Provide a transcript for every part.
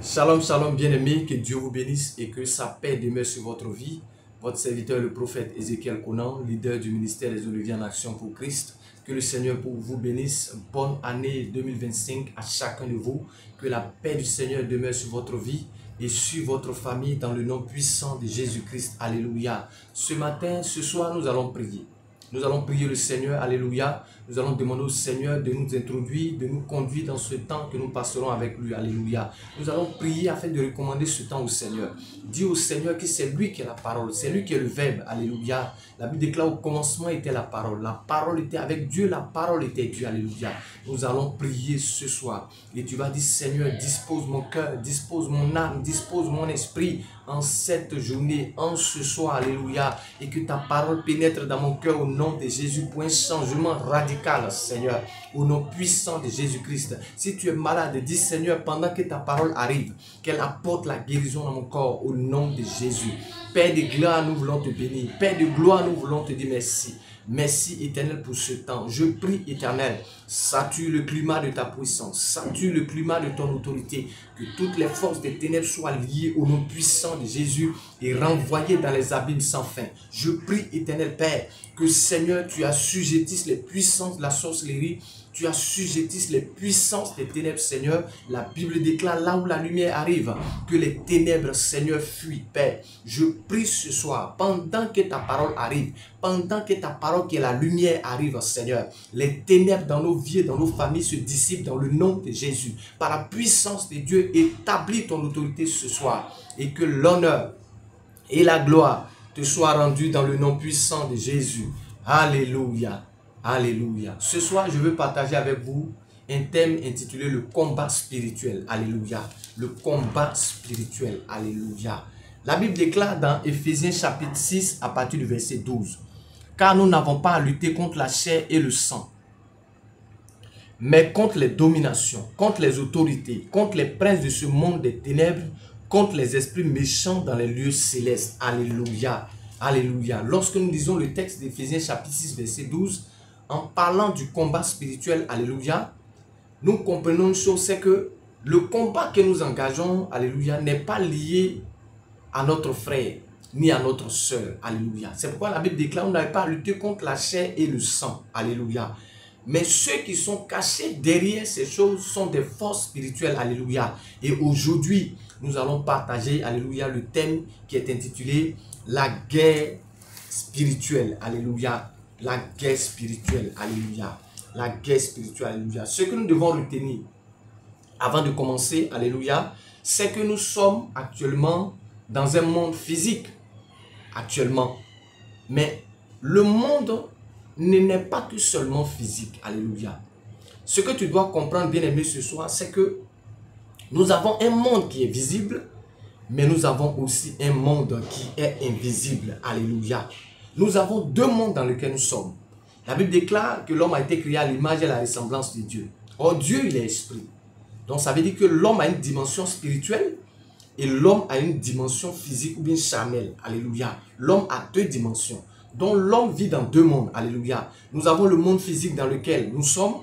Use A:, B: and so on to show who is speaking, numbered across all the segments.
A: Shalom, shalom bien-aimés, que Dieu vous bénisse et que sa paix demeure sur votre vie. Votre serviteur, le prophète Ézéchiel Conan, leader du ministère des Oliviers en Action pour Christ. Que le Seigneur vous bénisse. Bonne année 2025 à chacun de vous. Que la paix du Seigneur demeure sur votre vie et sur votre famille dans le nom puissant de Jésus-Christ. Alléluia. Ce matin, ce soir, nous allons prier. Nous allons prier le Seigneur, alléluia. Nous allons demander au Seigneur de nous introduire, de nous conduire dans ce temps que nous passerons avec lui, alléluia. Nous allons prier afin de recommander ce temps au Seigneur. Dis au Seigneur que c'est lui qui est la parole, c'est lui qui est le Verbe, alléluia. La Bible déclare au commencement était la parole était avec Dieu, la parole était Dieu, alléluia. Nous allons prier ce soir et tu vas dire Seigneur, dispose mon cœur, dispose mon âme, dispose mon esprit en cette journée, en ce soir, alléluia, et que ta parole pénètre dans mon cœur au nom de Jésus pour un changement radical, Seigneur, au nom puissant de Jésus-Christ. Si tu es malade, dis Seigneur, pendant que ta parole arrive, qu'elle apporte la guérison dans mon corps au nom de Jésus. Père de gloire, nous voulons te bénir. Père de gloire, nous voulons te dire merci. Merci éternel pour ce temps. Je prie éternel, sature le climat de ta puissance, sature le climat de ton autorité, que toutes les forces des ténèbres soient liées au nom puissant de Jésus et renvoyées dans les abîmes sans fin. Je prie éternel Père, que Seigneur tu assujettisses les puissances de la sorcellerie, tu assujettisses les puissances des ténèbres, Seigneur. La Bible déclare là où la lumière arrive, que les ténèbres, Seigneur, fuient, Père. Je prie ce soir, pendant que ta parole arrive, pendant que ta parole, que la lumière arrive, Seigneur, les ténèbres dans nos vies, dans nos familles se dissipent dans le nom de Jésus. Par la puissance de Dieu, établis ton autorité ce soir et que l'honneur et la gloire te soient rendus dans le nom puissant de Jésus. Alléluia. Alléluia. Ce soir, je veux partager avec vous un thème intitulé le combat spirituel. Alléluia. Le combat spirituel. Alléluia. La Bible déclare dans Éphésiens chapitre 6 à partir du verset 12. Car nous n'avons pas à lutter contre la chair et le sang, mais contre les dominations, contre les autorités, contre les princes de ce monde des ténèbres, contre les esprits méchants dans les lieux célestes. Alléluia. Alléluia. Lorsque nous lisons le texte d'Éphésiens chapitre 6 verset 12, en parlant du combat spirituel, alléluia, nous comprenons une chose, c'est que le combat que nous engageons, alléluia, n'est pas lié à notre frère, ni à notre soeur, alléluia. C'est pourquoi la Bible déclare, on n'avait pas à lutter contre la chair et le sang, alléluia. Mais ceux qui sont cachés derrière ces choses sont des forces spirituelles, alléluia. Et aujourd'hui, nous allons partager, alléluia, le thème qui est intitulé la guerre spirituelle, alléluia. La guerre spirituelle, alléluia. La guerre spirituelle, alléluia. Ce que nous devons retenir avant de commencer, alléluia, c'est que nous sommes actuellement dans un monde physique, actuellement. Mais le monde n'est pas que seulement physique, alléluia. Ce que tu dois comprendre, bien-aimé, ce soir, c'est que nous avons un monde qui est visible, mais nous avons aussi un monde qui est invisible, alléluia. Nous avons deux mondes dans lesquels nous sommes. La Bible déclare que l'homme a été créé à l'image et à la ressemblance de Dieu. Or, Dieu, il est esprit. Donc, ça veut dire que l'homme a une dimension spirituelle et l'homme a une dimension physique ou bien charnelle. Alléluia. L'homme a deux dimensions. Donc, l'homme vit dans deux mondes. Alléluia. Nous avons le monde physique dans lequel nous sommes,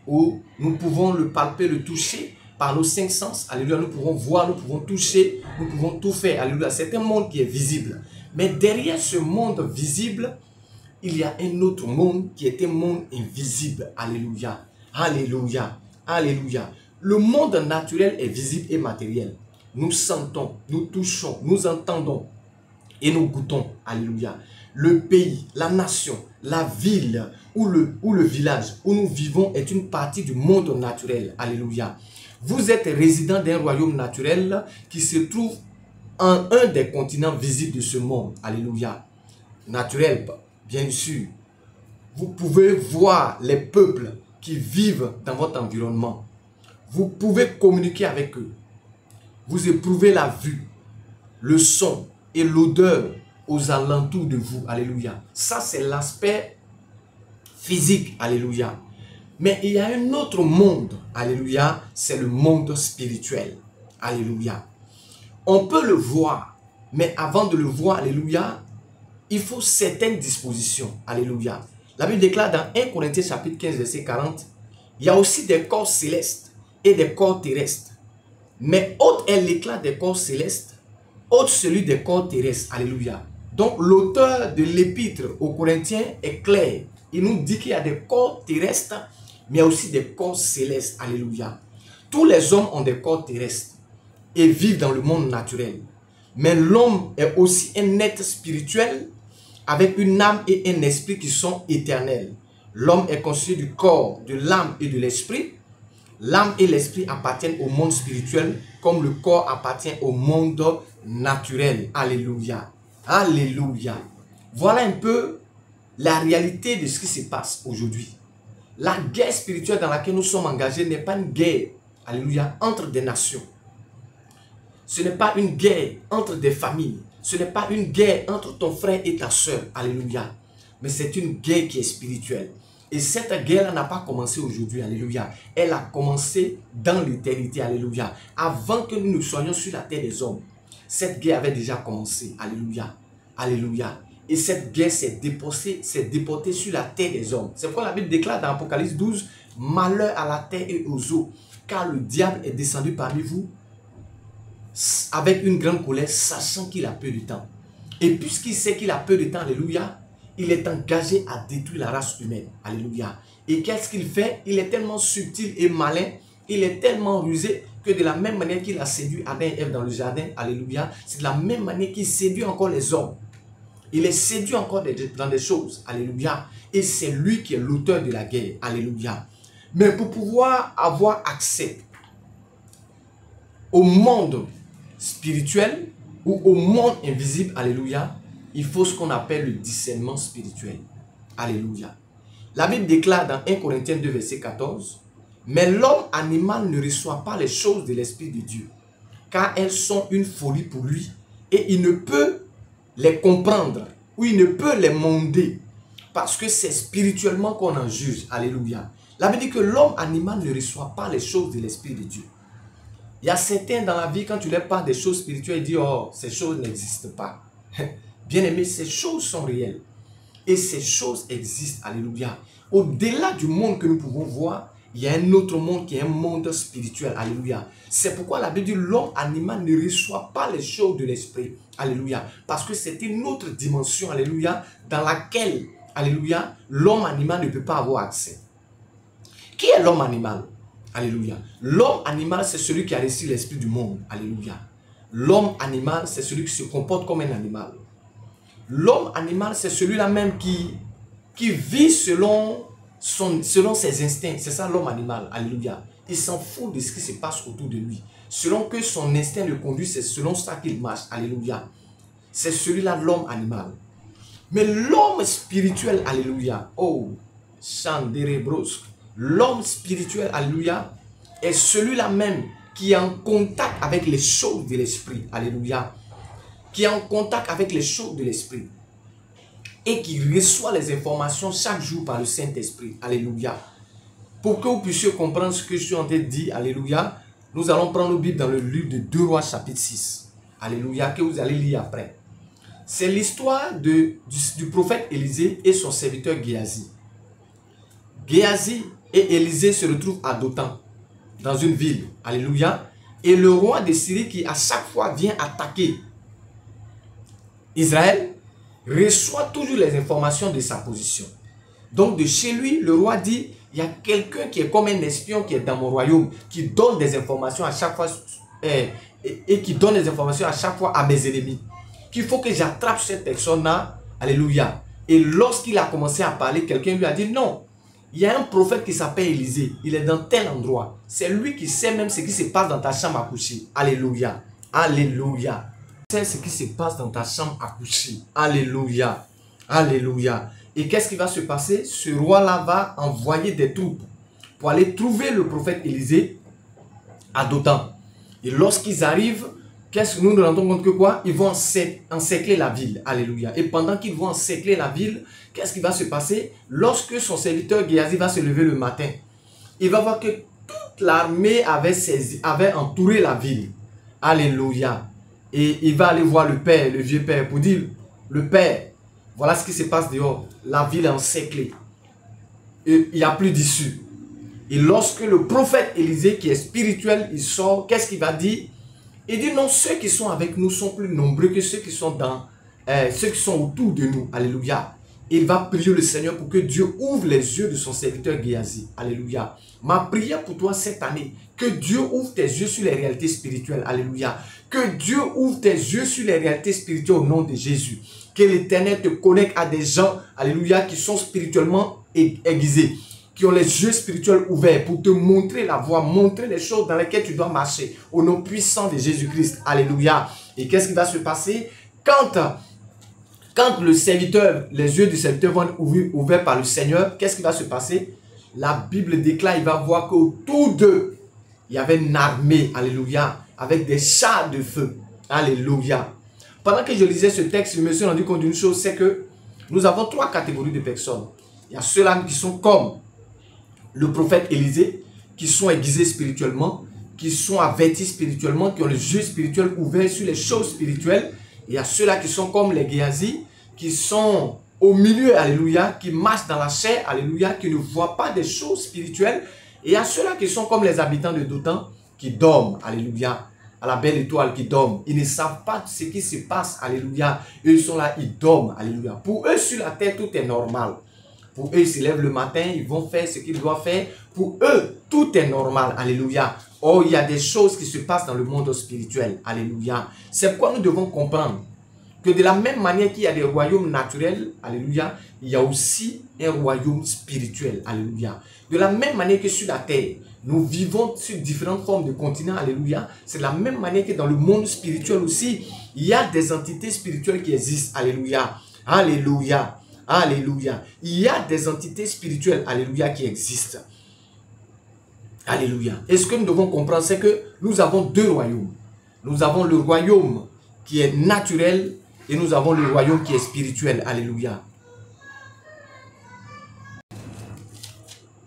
A: où nous pouvons le palper, le toucher par nos cinq sens. Alléluia. Nous pouvons voir, nous pouvons toucher, nous pouvons tout faire. Alléluia. C'est un monde qui est visible. Mais derrière ce monde visible, il y a un autre monde qui est un monde invisible. Alléluia. Alléluia. Alléluia. Le monde naturel est visible et matériel. Nous sentons, nous touchons, nous entendons et nous goûtons. Alléluia. Le pays, la nation, la ville ou le village où nous vivons est une partie du monde naturel. Alléluia. Vous êtes résident d'un royaume naturel qui se trouve en un des continents visibles de ce monde. Alléluia. Naturel, bien sûr. Vous pouvez voir les peuples qui vivent dans votre environnement. Vous pouvez communiquer avec eux. Vous éprouvez la vue, le son et l'odeur aux alentours de vous. Alléluia. Ça, c'est l'aspect physique. Alléluia. Mais il y a un autre monde. Alléluia. C'est le monde spirituel. Alléluia. On peut le voir, mais avant de le voir, alléluia, il faut certaines dispositions. Alléluia. La Bible déclare dans 1 Corinthiens chapitre 15, verset 40, il y a aussi des corps célestes et des corps terrestres. Mais autre est l'éclat des corps célestes, autre celui des corps terrestres. Alléluia. Donc l'auteur de l'épître aux Corinthiens est clair. Il nous dit qu'il y a des corps terrestres, mais il y a aussi des corps célestes. Alléluia. Tous les hommes ont des corps terrestres et vivent dans le monde naturel. Mais l'homme est aussi un être spirituel avec une âme et un esprit qui sont éternels. L'homme est constitué du corps, de l'âme et de l'esprit. L'âme et l'esprit appartiennent au monde spirituel comme le corps appartient au monde naturel. Alléluia. Alléluia. Voilà un peu la réalité de ce qui se passe aujourd'hui. La guerre spirituelle dans laquelle nous sommes engagés n'est pas une guerre, alléluia, entre des nations. Ce n'est pas une guerre entre des familles. Ce n'est pas une guerre entre ton frère et ta soeur, alléluia. Mais c'est une guerre qui est spirituelle. Et cette guerre n'a pas commencé aujourd'hui, alléluia. Elle a commencé dans l'éternité, alléluia. Avant que nous ne soyons sur la terre des hommes, cette guerre avait déjà commencé, alléluia. Alléluia. Et cette guerre s'est déportée sur la terre des hommes. C'est pourquoi la Bible déclare dans Apocalypse 12, « Malheur à la terre et aux eaux, car le diable est descendu parmi vous avec une grande colère, sachant qu'il a peu de temps. Et puisqu'il sait qu'il a peu de temps, alléluia, il est engagé à détruire la race humaine. Alléluia. Et qu'est-ce qu'il fait? Il est tellement subtil et malin, il est tellement rusé que de la même manière qu'il a séduit Adam et Ève dans le jardin, alléluia, c'est de la même manière qu'il séduit encore les hommes. Il est séduit encore dans des choses, alléluia. Et c'est lui qui est l'auteur de la guerre, alléluia. Mais pour pouvoir avoir accès au monde spirituel ou au monde invisible, alléluia, il faut ce qu'on appelle le discernement spirituel. Alléluia. La Bible déclare dans 1 Corinthiens 2, verset 14, « Mais l'homme animal ne reçoit pas les choses de l'Esprit de Dieu, car elles sont une folie pour lui, et il ne peut les comprendre, ou il ne peut les monder, parce que c'est spirituellement qu'on en juge. » Alléluia. La Bible dit que l'homme animal ne reçoit pas les choses de l'Esprit de Dieu. Il y a certains dans la vie, quand tu leur parles des choses spirituelles, ils disent « Oh, ces choses n'existent pas. » Bien aimé, ces choses sont réelles. Et ces choses existent. Alléluia. Au-delà du monde que nous pouvons voir, il y a un autre monde qui est un monde spirituel. Alléluia. C'est pourquoi la Bible dit l'homme animal ne reçoit pas les choses de l'esprit. Alléluia. Parce que c'est une autre dimension. Alléluia. Dans laquelle, alléluia, l'homme animal ne peut pas avoir accès. Qui est l'homme animal? Alléluia. L'homme animal, c'est celui qui a reçu l'esprit du monde. Alléluia. L'homme animal, c'est celui qui se comporte comme un animal. L'homme animal, c'est celui-là même qui vit selon ses instincts. C'est ça l'homme animal. Alléluia. Il s'en fout de ce qui se passe autour de lui. Selon que son instinct le conduit, c'est selon ça qu'il marche. Alléluia. C'est celui-là l'homme animal. Mais l'homme spirituel, alléluia. Oh, Chanderebros. L'homme spirituel, alléluia, est celui-là même qui est en contact avec les choses de l'esprit. Alléluia. Qui est en contact avec les choses de l'esprit. Et qui reçoit les informations chaque jour par le Saint-Esprit. Alléluia. Pour que vous puissiez comprendre ce que je suis en train de dire, alléluia, nous allons prendre le Bible dans le livre de 2 Rois chapitre 6. Alléluia, que vous allez lire après. C'est l'histoire du prophète Élisée et son serviteur Géasi. Géasi et Élisée se retrouvent à Dothan, dans une ville. Alléluia. Et le roi de Syrie qui à chaque fois vient attaquer Israël, reçoit toujours les informations de sa position. Donc de chez lui, le roi dit, il y a quelqu'un qui est comme un espion qui est dans mon royaume, qui donne des informations à chaque fois, et qui donne des informations à chaque fois à mes ennemis. Qu'il faut que j'attrape cette personne-là, alléluia. Et lorsqu'il a commencé à parler, quelqu'un lui a dit, non, il y a un prophète qui s'appelle Élisée, il est dans tel endroit. C'est lui qui sait même ce qui se passe dans ta chambre à coucher. Alléluia, alléluia. C'est ce qui se passe dans ta chambre à coucher. Alléluia. Alléluia. Et qu'est-ce qui va se passer? Ce roi-là va envoyer des troupes pour aller trouver le prophète Élisée à Dothan. Et lorsqu'ils arrivent, qu'est-ce que nous nous rendons compte que quoi? Ils vont encercler la ville. Alléluia. Et pendant qu'ils vont encercler la ville, qu'est-ce qui va se passer? Lorsque son serviteur Géasi va se lever le matin, il va voir que toute l'armée avait entouré la ville. Alléluia. Et il va aller voir le père, le vieux père, pour dire, le père, voilà ce qui se passe dehors. La ville est encerclée. Et il n'y a plus d'issue. Et lorsque le prophète Élisée, qui est spirituel, il sort, qu'est-ce qu'il va dire? Il dit non, ceux qui sont avec nous sont plus nombreux que ceux qui sont ceux qui sont autour de nous. Alléluia. Il va prier le Seigneur pour que Dieu ouvre les yeux de son serviteur Géasi. Alléluia. Ma prière pour toi cette année, que Dieu ouvre tes yeux sur les réalités spirituelles. Alléluia. Que Dieu ouvre tes yeux sur les réalités spirituelles au nom de Jésus. Que l'Éternel te connecte à des gens, alléluia, qui sont spirituellement aiguisés, qui ont les yeux spirituels ouverts pour te montrer la voie, montrer les choses dans lesquelles tu dois marcher, au nom puissant de Jésus-Christ. Alléluia. Et qu'est-ce qui va se passer? Quand le serviteur, les yeux du serviteur vont être ouverts par le Seigneur, qu'est-ce qui va se passer? La Bible déclare, il va voir qu'autour d'eux, il y avait une armée, alléluia, avec des chars de feu. Alléluia. Pendant que je lisais ce texte, je me suis rendu compte d'une chose, c'est que nous avons trois catégories de personnes. Il y a ceux-là qui sont comme le prophète Élisée, qui sont aiguisés spirituellement, qui sont avertis spirituellement, qui ont les yeux spirituels ouverts sur les choses spirituelles. Il y a ceux-là qui sont comme les Géasi, qui sont au milieu, alléluia, qui marchent dans la chair, alléluia, qui ne voient pas des choses spirituelles. Et il y a ceux-là qui sont comme les habitants de Dothan, qui dorment, alléluia, à la belle étoile, qui dorment. Ils ne savent pas ce qui se passe, alléluia. Eux, ils sont là, ils dorment, alléluia. Pour eux, sur la terre, tout est normal. Pour eux, ils se lèvent le matin, ils vont faire ce qu'ils doivent faire. Pour eux, tout est normal, alléluia. Oh, il y a des choses qui se passent dans le monde spirituel, alléluia. C'est pourquoi nous devons comprendre que de la même manière qu'il y a des royaumes naturels, alléluia, il y a aussi un royaume spirituel, alléluia. De la même manière que sur la terre, nous vivons sur différentes formes de continents, alléluia. C'est de la même manière que dans le monde spirituel aussi, il y a des entités spirituelles qui existent, alléluia, alléluia, alléluia. Il y a des entités spirituelles, alléluia, qui existent. Alléluia. Et ce que nous devons comprendre, c'est que nous avons deux royaumes. Nous avons le royaume qui est naturel et nous avons le royaume qui est spirituel. Alléluia.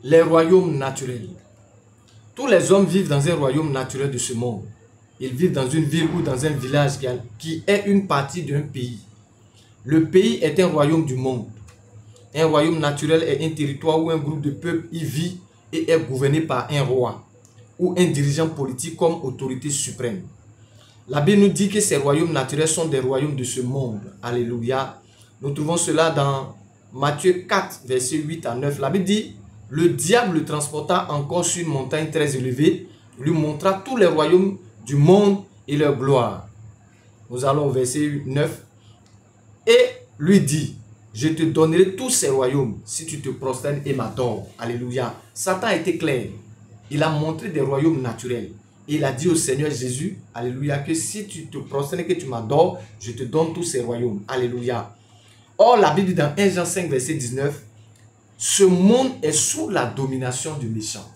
A: Les royaumes naturels. Tous les hommes vivent dans un royaume naturel de ce monde. Ils vivent dans une ville ou dans un village qui est une partie d'un pays. Le pays est un royaume du monde. Un royaume naturel est un territoire où un groupe de peuples y vit et est gouverné par un roi ou un dirigeant politique comme autorité suprême. La Bible nous dit que ces royaumes naturels sont des royaumes de ce monde. Alléluia. Nous trouvons cela dans Matthieu 4, versets 8 à 9. La Bible dit, le diable le transporta encore sur une montagne très élevée, lui montra tous les royaumes du monde et leur gloire. Nous allons au verset 9. Et lui dit, je te donnerai tous ces royaumes si tu te prosternes et m'adores. Alléluia. Satan a été clair. Il a montré des royaumes naturels. Et il a dit au Seigneur Jésus, alléluia, que si tu te prosternes et que tu m'adores, je te donne tous ces royaumes. Alléluia. Or, la Bible dit dans 1 Jean 5, verset 19, ce monde est sous la domination du méchant.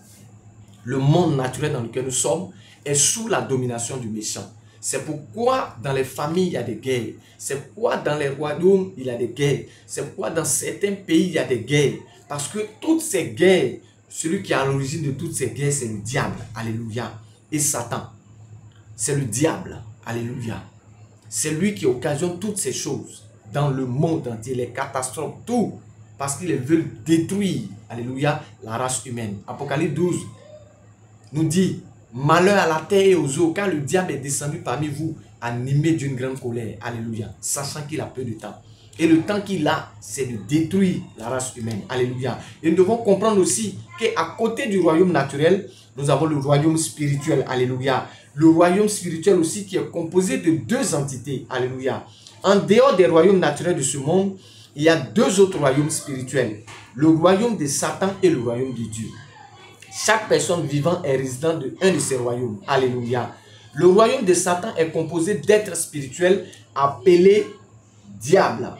A: Le monde naturel dans lequel nous sommes est sous la domination du méchant. C'est pourquoi dans les familles, il y a des guerres. C'est pourquoi dans les royaumes, il y a des guerres. C'est pourquoi dans certains pays, il y a des guerres. Parce que toutes ces guerres, celui qui est à l'origine de toutes ces guerres, c'est le diable. Alléluia. Et Satan, c'est le diable. Alléluia. C'est lui qui occasionne toutes ces choses dans le monde entier, les catastrophes, tout. Parce qu'ils veulent détruire, alléluia, la race humaine. Apocalypse 12 nous dit, malheur à la terre et aux eaux, car le diable est descendu parmi vous, animé d'une grande colère. Alléluia. Sachant qu'il a peu de temps. Et le temps qu'il a, c'est de détruire la race humaine. Alléluia. Et nous devons comprendre aussi qu'à côté du royaume naturel, nous avons le royaume spirituel. Alléluia. Le royaume spirituel aussi qui est composé de deux entités. Alléluia. En dehors des royaumes naturels de ce monde, il y a deux autres royaumes spirituels. Le royaume de Satan et le royaume de Dieu. Chaque personne vivant est résident de un de ces royaumes. Alléluia. Le royaume de Satan est composé d'êtres spirituels appelés diables.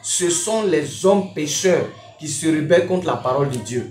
A: Ce sont les hommes pécheurs qui se rebellent contre la parole de Dieu.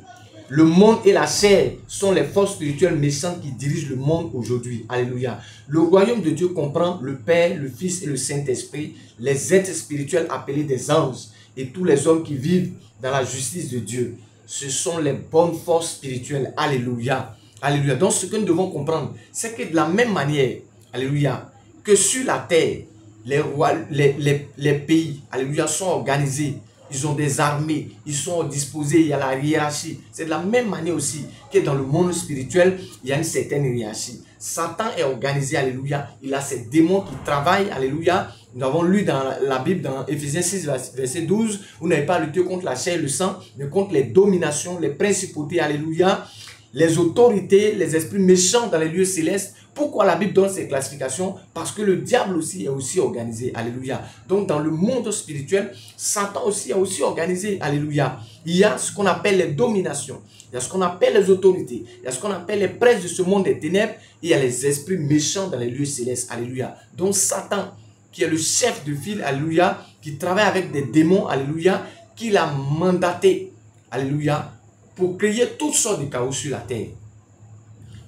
A: Le monde et la chair sont les forces spirituelles méchantes qui dirigent le monde aujourd'hui. Alléluia. Le royaume de Dieu comprend le Père, le Fils et le Saint-Esprit, les êtres spirituels appelés des anges et tous les hommes qui vivent dans la justice de Dieu. Ce sont les bonnes forces spirituelles. Alléluia. Alléluia. Donc ce que nous devons comprendre, c'est que de la même manière, alléluia, que sur la terre, les pays, alléluia, sont organisés. ils ont des armées, ils sont disposés, il y a la hiérarchie. C'est de la même manière aussi que dans le monde spirituel, il y a une certaine hiérarchie. Satan est organisé, alléluia. Il a ses démons qui travaillent, alléluia. Nous avons lu dans la Bible, dans Éphésiens 6, verset 12, vous n'avez pas à lutter contre la chair et le sang, mais contre les dominations, les principautés, alléluia, les autorités, les esprits méchants dans les lieux célestes. Pourquoi la Bible donne ces classifications? Parce que le diable aussi est aussi organisé, alléluia. Donc dans le monde spirituel, Satan aussi est aussi organisé, alléluia. Il y a ce qu'on appelle les dominations, il y a ce qu'on appelle les autorités, il y a ce qu'on appelle les princes de ce monde des ténèbres, et il y a les esprits méchants dans les lieux célestes, alléluia. Donc Satan, qui est le chef de file, alléluia, qui travaille avec des démons, alléluia, qu'il a mandaté, alléluia, pour créer toutes sortes de chaos sur la terre.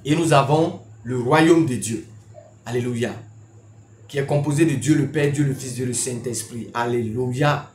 A: Et nous avons le royaume de Dieu, alléluia, qui est composé de Dieu le Père, Dieu le Fils, Dieu le Saint-Esprit, alléluia,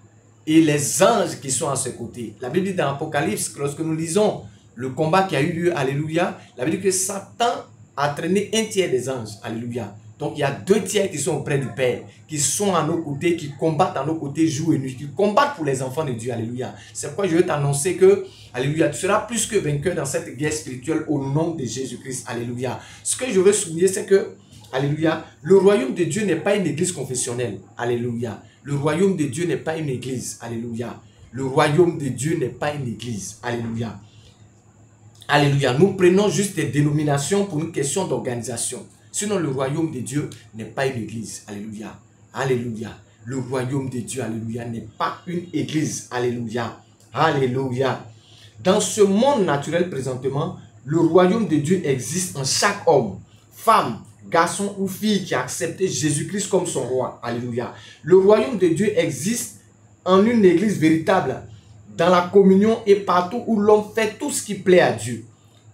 A: et les anges qui sont à ses côtés. La Bible dit dans l'Apocalypse, que lorsque nous lisons le combat qui a eu lieu, alléluia, la Bible dit que Satan a traîné un tiers des anges, alléluia. Donc il y a 2 tiers qui sont auprès du Père, qui sont à nos côtés, qui combattent à nos côtés jour et nuit, qui combattent pour les enfants de Dieu, alléluia. C'est pourquoi je veux t'annoncer que, alléluia, tu seras plus que vainqueur dans cette guerre spirituelle au nom de Jésus-Christ, alléluia. Ce que je veux souligner, c'est que, alléluia, le royaume de Dieu n'est pas une église confessionnelle, alléluia. Le royaume de Dieu n'est pas une église, alléluia. Le royaume de Dieu n'est pas une église, alléluia. Alléluia, nous prenons juste des dénominations pour une question d'organisation. Sinon, le royaume de Dieu n'est pas une église. Alléluia. Alléluia. Le royaume de Dieu, alléluia, n'est pas une église. Alléluia. Alléluia. Dans ce monde naturel présentement, le royaume de Dieu existe en chaque homme, femme, garçon ou fille qui a accepté Jésus-Christ comme son roi. Alléluia. Le royaume de Dieu existe en une église véritable, dans la communion et partout où l'homme fait tout ce qui plaît à Dieu.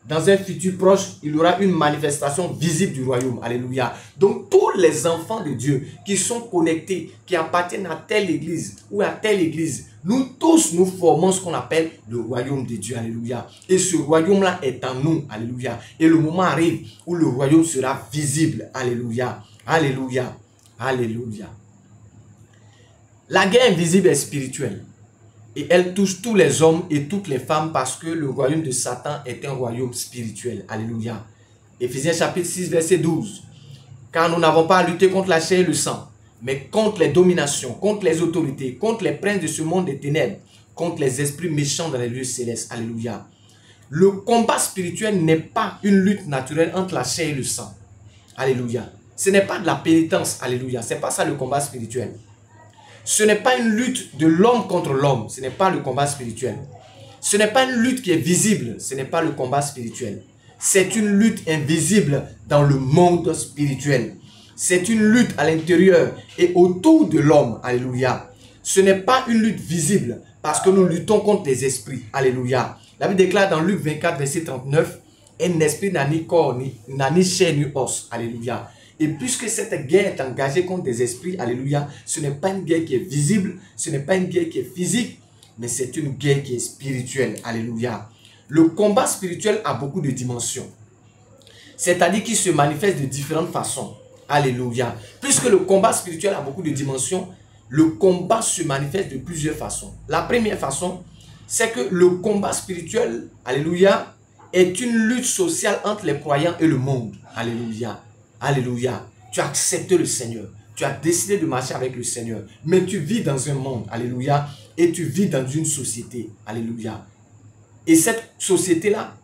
A: Dans un futur proche, il y aura une manifestation visible du royaume. Alléluia. Donc, tous les enfants de Dieu qui sont connectés, qui appartiennent à telle église ou à telle église, nous tous, nous formons ce qu'on appelle le royaume de Dieu. Alléluia. Et ce royaume-là est en nous. Alléluia. Et le moment arrive où le royaume sera visible. Alléluia. Alléluia. Alléluia. La guerre invisible est spirituelle. Et elle touche tous les hommes et toutes les femmes parce que le royaume de Satan est un royaume spirituel. Alléluia. Éphésiens chapitre 6, verset 12. Car nous n'avons pas à lutter contre la chair et le sang, mais contre les dominations, contre les autorités, contre les princes de ce monde des ténèbres, contre les esprits méchants dans les lieux célestes. Alléluia. Le combat spirituel n'est pas une lutte naturelle entre la chair et le sang. Alléluia. Ce n'est pas de la pénitence. Alléluia. Ce n'est pas ça le combat spirituel. Ce n'est pas une lutte de l'homme contre l'homme. Ce n'est pas le combat spirituel. Ce n'est pas une lutte qui est visible. Ce n'est pas le combat spirituel. C'est une lutte invisible dans le monde spirituel. C'est une lutte à l'intérieur et autour de l'homme. Alléluia. Ce n'est pas une lutte visible parce que nous luttons contre les esprits. Alléluia. La Bible déclare dans Luc 24, verset 39, « Un esprit n'a ni corps, n'a ni chair, ni os. » Alléluia. Et puisque cette guerre est engagée contre des esprits, alléluia, ce n'est pas une guerre qui est visible, ce n'est pas une guerre qui est physique, mais c'est une guerre qui est spirituelle. Alléluia. Le combat spirituel a beaucoup de dimensions. C'est-à-dire qu'il se manifeste de différentes façons. Alléluia. Puisque le combat spirituel a beaucoup de dimensions, le combat se manifeste de plusieurs façons. La première façon, c'est que le combat spirituel, alléluia, est une lutte sociale entre les croyants et le monde. Alléluia. Alléluia. Tu as accepté le Seigneur. Tu as décidé de marcher avec le Seigneur. Mais tu vis dans un monde. Alléluia. Et tu vis dans une société. Alléluia. Et cette société-là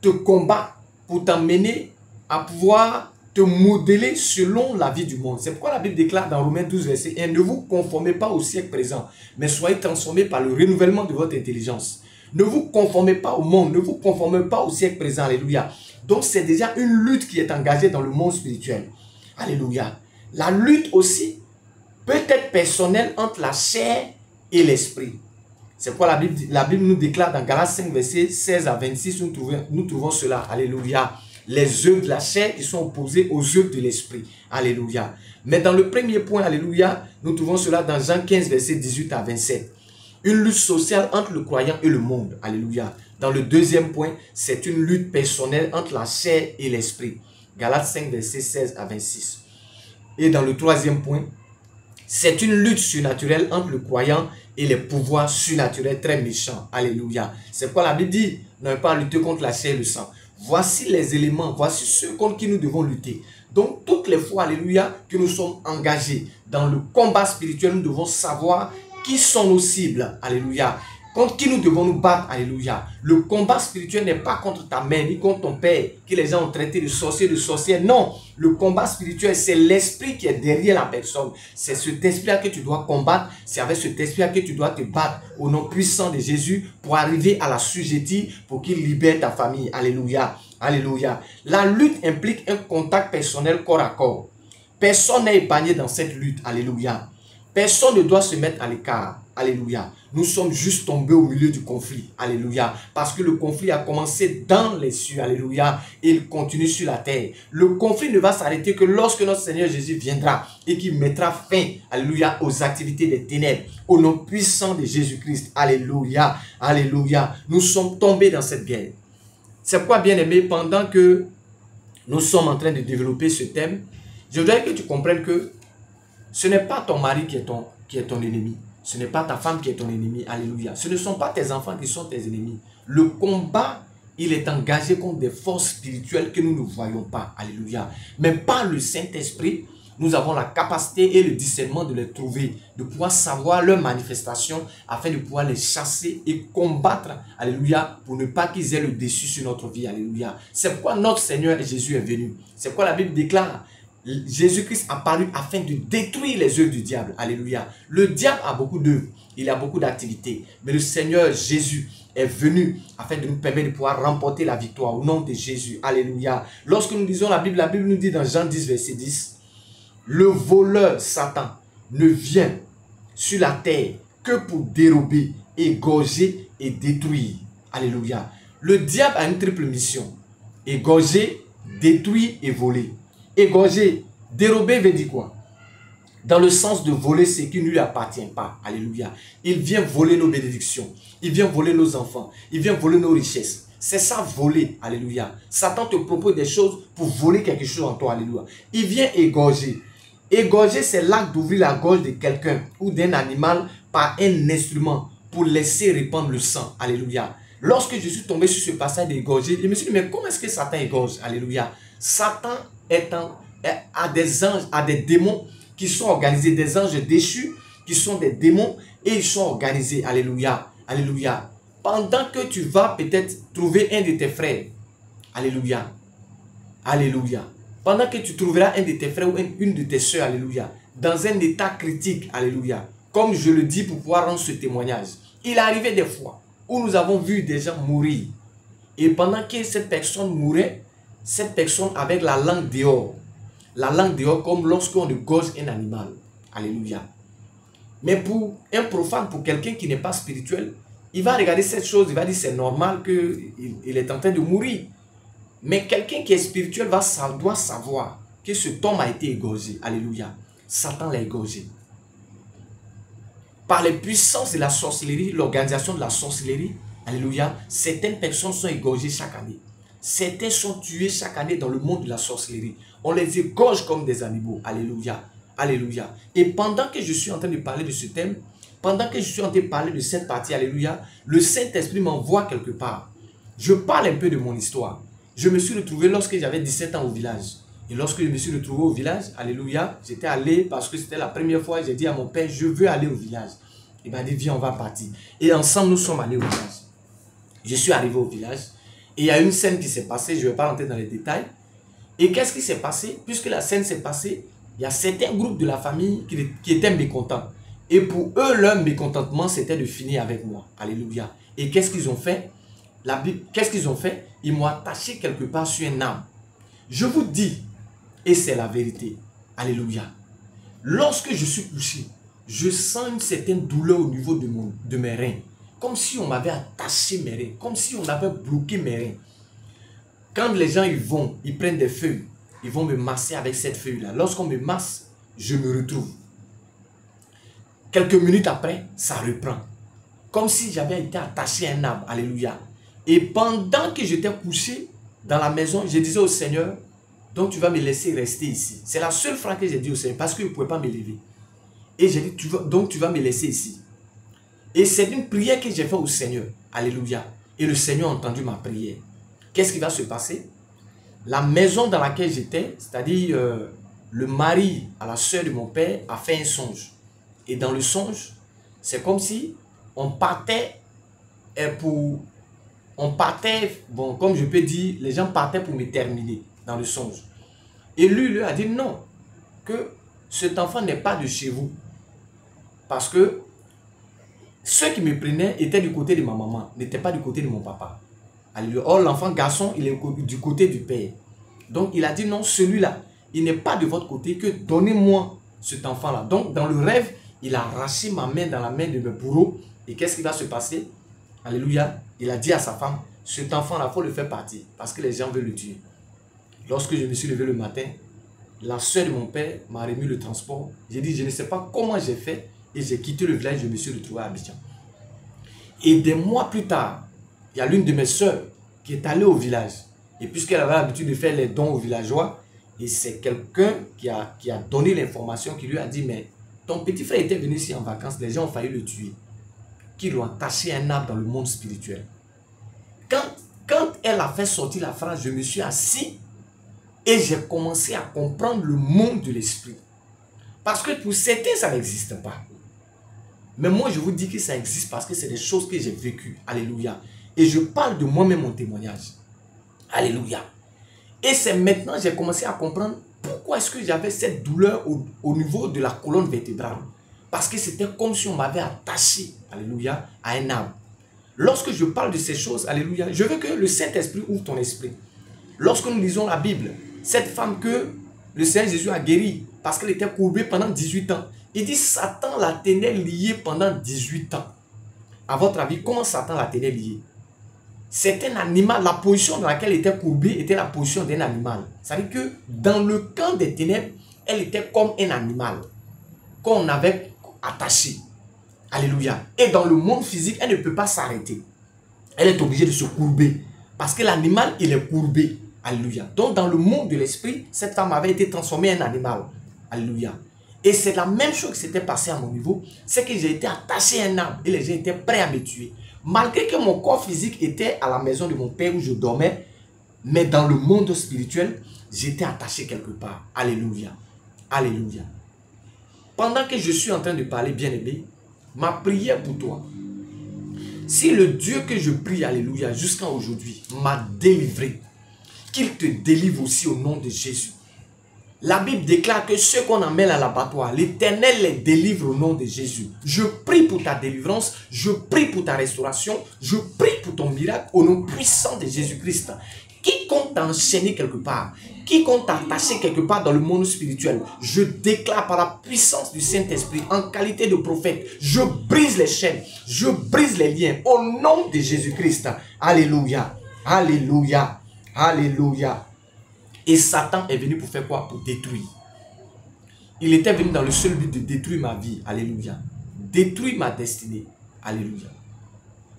A: te combat pour t'emmener à pouvoir te modeler selon la vie du monde. C'est pourquoi la Bible déclare dans Romains 12, verset 1, « Ne vous conformez pas au siècle présent, mais soyez transformés par le renouvellement de votre intelligence. » Ne vous conformez pas au monde, ne vous conformez pas au siècle présent. Alléluia. Donc c'est déjà une lutte qui est engagée dans le monde spirituel. Alléluia. La lutte aussi peut être personnelle entre la chair et l'esprit. C'est pourquoi la Bible nous déclare dans Galates 5, verset 16 à 26, nous trouvons cela. Alléluia. Les œuvres de la chair qui sont opposées aux œuvres de l'esprit. Alléluia. Mais dans le premier point, alléluia, nous trouvons cela dans Jean 15, verset 18 à 27. Une lutte sociale entre le croyant et le monde. Alléluia. Dans le deuxième point, c'est une lutte personnelle entre la chair et l'esprit. Galates 5, verset 16 à 26. Et dans le troisième point, c'est une lutte surnaturelle entre le croyant et les pouvoirs surnaturels très méchants. Alléluia. C'est quoi la Bible dit? Nous n'avons pas à lutter contre la chair et le sang. Voici les éléments, voici ceux contre qui nous devons lutter. Donc, toutes les fois, alléluia, que nous sommes engagés dans le combat spirituel, nous devons savoir qui sont nos cibles. Alléluia. Contre qui nous devons nous battre. Alléluia. Le combat spirituel n'est pas contre ta mère, ni contre ton père, que les gens ont traité de sorcier, de sorcière. Non. Le combat spirituel, c'est l'esprit qui est derrière la personne. C'est cet esprit-là que tu dois combattre. C'est avec cet esprit-là que tu dois te battre au nom puissant de Jésus pour arriver à la sujetir, pour qu'il libère ta famille. Alléluia. Alléluia. La lutte implique un contact personnel corps à corps. Personne n'est épargné dans cette lutte. Alléluia. Personne ne doit se mettre à l'écart. Alléluia. Nous sommes juste tombés au milieu du conflit. Alléluia. Parce que le conflit a commencé dans les cieux. Alléluia. Et il continue sur la terre. Le conflit ne va s'arrêter que lorsque notre Seigneur Jésus viendra et qu'il mettra fin, alléluia, aux activités des ténèbres. Au nom puissant de Jésus-Christ. Alléluia. Alléluia. Nous sommes tombés dans cette guerre. C'est quoi, bien aimé, pendant que nous sommes en train de développer ce thème, je voudrais que tu comprennes que ce n'est pas ton mari qui est ton ennemi. Ce n'est pas ta femme qui est ton ennemi. Alléluia. Ce ne sont pas tes enfants qui sont tes ennemis. Le combat, il est engagé contre des forces spirituelles que nous ne voyons pas. Alléluia. Mais par le Saint-Esprit, nous avons la capacité et le discernement de les trouver, de pouvoir savoir leurs manifestations afin de pouvoir les chasser et combattre. Alléluia. Pour ne pas qu'ils aient le dessus sur notre vie. Alléluia. C'est pourquoi notre Seigneur Jésus est venu. C'est pourquoi la Bible déclare: Jésus-Christ a paru afin de détruire les œuvres du diable. Alléluia. Le diable a beaucoup d'œuvres, il a beaucoup d'activités. Mais le Seigneur Jésus est venu afin de nous permettre de pouvoir remporter la victoire au nom de Jésus. Alléluia. Lorsque nous lisons la Bible nous dit dans Jean 10, verset 10, le voleur Satan ne vient sur la terre que pour dérober, égorger et détruire. Alléluia. Le diable a une triple mission: égorger, détruire et voler. Égorger, dérober veut dire quoi? Dans le sens de voler ce qui ne lui appartient pas. Alléluia. Il vient voler nos bénédictions. Il vient voler nos enfants. Il vient voler nos richesses. C'est ça, voler. Alléluia. Satan te propose des choses pour voler quelque chose en toi. Alléluia. Il vient égorger. Égorger, c'est l'acte d'ouvrir la gorge de quelqu'un ou d'un animal par un instrument pour laisser répandre le sang. Alléluia. Lorsque je suis tombé sur ce passage d'égorger, je me suis dit, mais comment est-ce que Satan égorge? Alléluia. Satan a des anges, a des démons qui sont organisés, des anges déchus qui sont des démons et ils sont organisés. Alléluia. Alléluia. Pendant que tu vas peut-être trouver un de tes frères. Alléluia. Alléluia. Pendant que tu trouveras un de tes frères ou une de tes soeurs. Alléluia. Dans un état critique. Alléluia. Comme je le dis pour pouvoir rendre ce témoignage. Il est arrivé des fois où nous avons vu des gens mourir. Et pendant que cette personne mourait, cette personne avec la langue dehors. La langue dehors comme lorsqu'on égorge un animal. Alléluia. Mais pour un profane, pour quelqu'un qui n'est pas spirituel, il va regarder cette chose, il va dire c'est normal qu'il est en train de mourir. Mais quelqu'un qui est spirituel doit savoir que cet homme a été égorgé. Alléluia. Satan l'a égorgé. Par les puissances de la sorcellerie, l'organisation de la sorcellerie, alléluia, certaines personnes sont égorgées chaque année. Certains sont tués chaque année dans le monde de la sorcellerie. On les égorge comme des animaux. Alléluia. Alléluia. Et pendant que je suis en train de parler de ce thème, pendant que je suis en train de parler de cette partie, alléluia, le Saint-Esprit m'envoie quelque part. Je parle un peu de mon histoire. Je me suis retrouvé lorsque j'avais 17 ans au village. Et lorsque je me suis retrouvé au village, alléluia, j'étais allé parce que c'était la première fois, j'ai dit à mon père, je veux aller au village. Il m'a dit, viens, on va partir. Et ensemble, nous sommes allés au village. Je suis arrivé au village. Et il y a une scène qui s'est passée, je ne vais pas rentrer dans les détails. Et qu'est-ce qui s'est passé? Puisque la scène s'est passée, il y a certains groupes de la famille qui étaient mécontents. Et pour eux, leur mécontentement, c'était de finir avec moi. Alléluia. Et qu'est-ce qu'ils ont fait? Qu'est-ce qu'ils ont fait? Ils m'ont attaché quelque part sur un arbre. Je vous dis, et c'est la vérité. Alléluia. Lorsque je suis couché, je sens une certaine douleur au niveau de mes reins. Comme si on m'avait attaché mes reins. Comme si on avait bloqué mes reins. Quand les gens ils prennent des feuilles. Ils vont me masser avec cette feuille-là. Lorsqu'on me masse, je me retrouve. Quelques minutes après, ça reprend. Comme si j'avais été attaché à un arbre. Alléluia. Et pendant que j'étais couché dans la maison, je disais au Seigneur, donc tu vas me laisser rester ici. C'est la seule phrase que j'ai dit au Seigneur parce qu'il ne pouvait pas me lever. Et j'ai dit, donc tu vas me laisser ici. Et c'est une prière que j'ai faite au Seigneur. Alléluia. Et le Seigneur a entendu ma prière. Qu'est-ce qui va se passer? La maison dans laquelle j'étais, c'est-à-dire le mari à la soeur de mon père, a fait un songe. Et dans le songe, c'est comme si on partait bon, comme je peux dire, les gens partaient pour me terminer dans le songe. Et lui a dit non, que cet enfant n'est pas de chez vous. Parce que ceux qui me prenaient étaient du côté de ma maman, n'étaient pas du côté de mon papa. Alléluia. Or, l'enfant garçon, il est du côté du père. Donc, il a dit non, celui-là, il n'est pas de votre côté, que donnez-moi cet enfant-là. Donc, dans le rêve, il a arraché ma main dans la main de mes bourreaux. Et qu'est-ce qui va se passer? Alléluia. Il a dit à sa femme, cet enfant-là, il faut le faire partir parce que les gens veulent le tuer. Lorsque je me suis levé le matin, la soeur de mon père m'a remis le transport. J'ai dit, je ne sais pas comment j'ai fait. Et j'ai quitté le village, je me suis retrouvé à Abidjan. Et des mois plus tard, il y a l'une de mes soeurs qui est allée au village. Et puisqu'elle avait l'habitude de faire les dons aux villageois, et c'est quelqu'un qui a donné l'information, qui lui a dit, mais ton petit frère était venu ici en vacances, les gens ont failli le tuer. Qui lui ont attaché un arbre dans le monde spirituel. Quand elle a fait sortir la phrase, je me suis assis et j'ai commencé à comprendre le monde de l'esprit. Parce que pour certains, ça n'existe pas. Mais moi, je vous dis que ça existe parce que c'est des choses que j'ai vécues. Alléluia. Et je parle de moi-même mon témoignage. Alléluia. Et c'est maintenant que j'ai commencé à comprendre pourquoi est-ce que j'avais cette douleur au niveau de la colonne vertébrale. Parce que c'était comme si on m'avait attaché, alléluia, à un arbre. Lorsque je parle de ces choses, alléluia, je veux que le Saint-Esprit ouvre ton esprit. Lorsque nous lisons la Bible, cette femme que le Seigneur Jésus a guérie parce qu'elle était courbée pendant 18 ans, il dit Satan la tenait liée pendant 18 ans. À votre avis, comment Satan la tenait liée? C'est un animal, la position dans laquelle elle était courbée était la position d'un animal. C'est-à-dire que dans le camp des ténèbres, elle était comme un animal qu'on avait attaché. Alléluia. Et dans le monde physique, elle ne peut pas s'arrêter. Elle est obligée de se courber. Parce que l'animal, il est courbé. Alléluia. Donc dans le monde de l'esprit, cette femme avait été transformée en animal. Alléluia. Et c'est la même chose qui s'était passée à mon niveau. C'est que j'ai été attaché à un arbre et les gens étaient prêts à me tuer. Malgré que mon corps physique était à la maison de mon père où je dormais, mais dans le monde spirituel, j'étais attaché quelque part. Alléluia. Alléluia. Pendant que je suis en train de parler, bien-aimé, ma prière pour toi, si le Dieu que je prie, alléluia, jusqu'à aujourd'hui, m'a délivré, qu'il te délivre aussi au nom de Jésus. La Bible déclare que ceux qu'on amène à l'abattoir, l'Éternel les délivre au nom de Jésus. Je prie pour ta délivrance, je prie pour ta restauration, je prie pour ton miracle au nom puissant de Jésus-Christ. Quiconque t'a enchaîné quelque part, quiconque t'a attaché quelque part dans le monde spirituel, je déclare par la puissance du Saint-Esprit, en qualité de prophète, je brise les chaînes, je brise les liens au nom de Jésus-Christ. Alléluia, alléluia, alléluia. Et Satan est venu pour faire quoi? Pour détruire. Il était venu dans le seul but de détruire ma vie. Alléluia. Détruire ma destinée. Alléluia.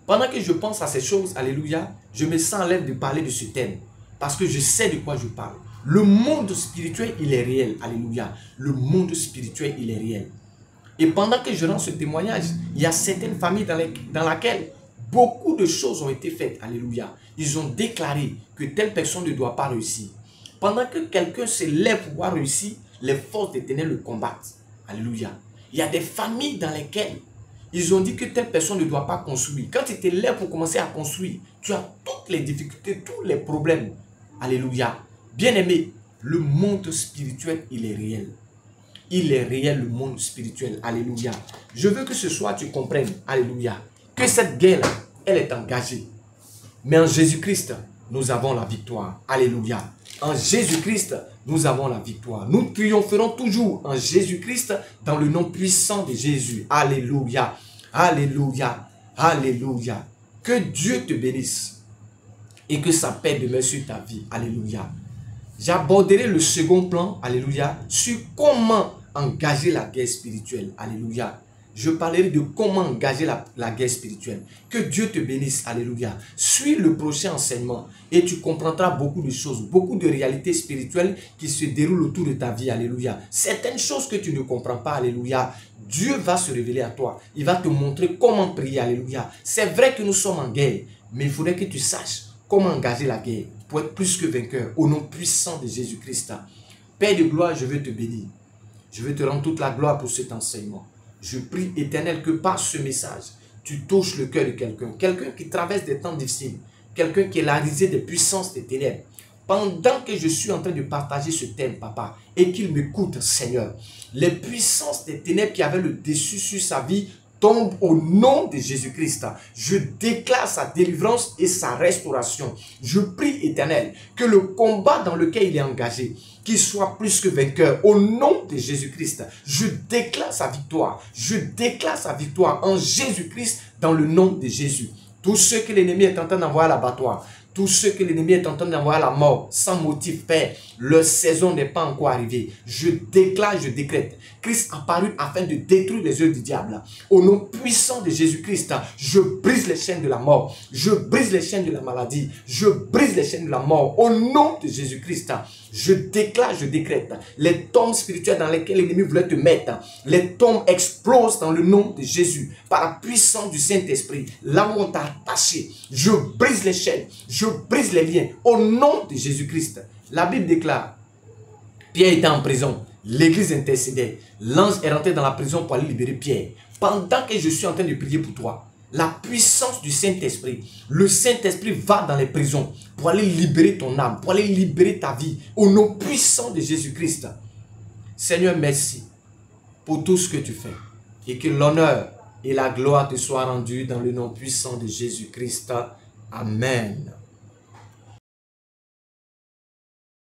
A: Pendant que je pense à ces choses, alléluia, je me sens à l'aise de parler de ce thème. Parce que je sais de quoi je parle. Le monde spirituel, il est réel. Alléluia. Le monde spirituel, il est réel. Et pendant que je rends ce témoignage, il y a certaines familles dans lesquelles beaucoup de choses ont été faites. Alléluia. Ils ont déclaré que telle personne ne doit pas réussir. Pendant que quelqu'un se lève pour pouvoir réussir, les forces des ténèbres le combattent. Alléluia. Il y a des familles dans lesquelles ils ont dit que telle personne ne doit pas construire. Quand tu te lèves pour commencer à construire, tu as toutes les difficultés, tous les problèmes. Alléluia. Bien-aimé, le monde spirituel, il est réel. Il est réel, le monde spirituel. Alléluia. Je veux que ce soir, tu comprennes, alléluia, que cette guerre-là, elle est engagée. Mais en Jésus-Christ, nous avons la victoire. Alléluia. En Jésus-Christ, nous avons la victoire. Nous triompherons toujours en Jésus-Christ dans le nom puissant de Jésus. Alléluia. Alléluia. Alléluia. Que Dieu te bénisse et que sa paix demeure sur ta vie. Alléluia. J'aborderai le second plan, alléluia, sur comment engager la guerre spirituelle. Alléluia. Je parlerai de comment engager la guerre spirituelle. Que Dieu te bénisse. Alléluia. Suis le prochain enseignement et tu comprendras beaucoup de choses, beaucoup de réalités spirituelles qui se déroulent autour de ta vie. Alléluia. Certaines choses que tu ne comprends pas. Alléluia. Dieu va se révéler à toi. Il va te montrer comment prier. Alléluia. C'est vrai que nous sommes en guerre, mais il faudrait que tu saches comment engager la guerre pour être plus que vainqueur au nom puissant de Jésus-Christ. Père de gloire, je veux te bénir. Je veux te rendre toute la gloire pour cet enseignement. Je prie, Éternel, que par ce message, tu touches le cœur de quelqu'un. Quelqu'un qui traverse des temps difficiles. Quelqu'un qui est la risée des puissances des ténèbres. Pendant que je suis en train de partager ce thème, papa, et qu'il m'écoute, Seigneur, les puissances des ténèbres qui avaient le dessus sur sa vie tombent au nom de Jésus-Christ. Je déclare sa délivrance et sa restauration. Je prie, Éternel, que le combat dans lequel il est engagé, qu'il soit plus que vainqueur au nom de Jésus-Christ. Je déclare sa victoire. Je déclare sa victoire en Jésus-Christ dans le nom de Jésus. Tous ceux que l'ennemi est en train d'envoyer à l'abattoir, tous ceux que l'ennemi est en train d'envoyer à la mort, sans motif, Père, leur saison n'est pas encore arrivée. Je déclare, je décrète. Christ apparut afin de détruire les œuvres du diable. Au nom puissant de Jésus-Christ, je brise les chaînes de la mort. Je brise les chaînes de la maladie. Je brise les chaînes de la mort. Au nom de Jésus-Christ, je déclare, je décrète. Les tombes spirituelles dans lesquelles l'ennemi voulait te mettre, les tombes explosent dans le nom de Jésus. Par la puissance du Saint-Esprit, là où on t'a attaché, je brise les chaînes. Je brise les liens au nom de Jésus-Christ. La Bible déclare, Pierre était en prison, l'église intercédait, l'ange est rentré dans la prison pour aller libérer Pierre. Pendant que je suis en train de prier pour toi, la puissance du Saint-Esprit, le Saint-Esprit va dans les prisons pour aller libérer ton âme, pour aller libérer ta vie au nom puissant de Jésus-Christ. Seigneur, merci pour tout ce que tu fais et que l'honneur et la gloire te soient rendus dans le nom puissant de Jésus-Christ. Amen.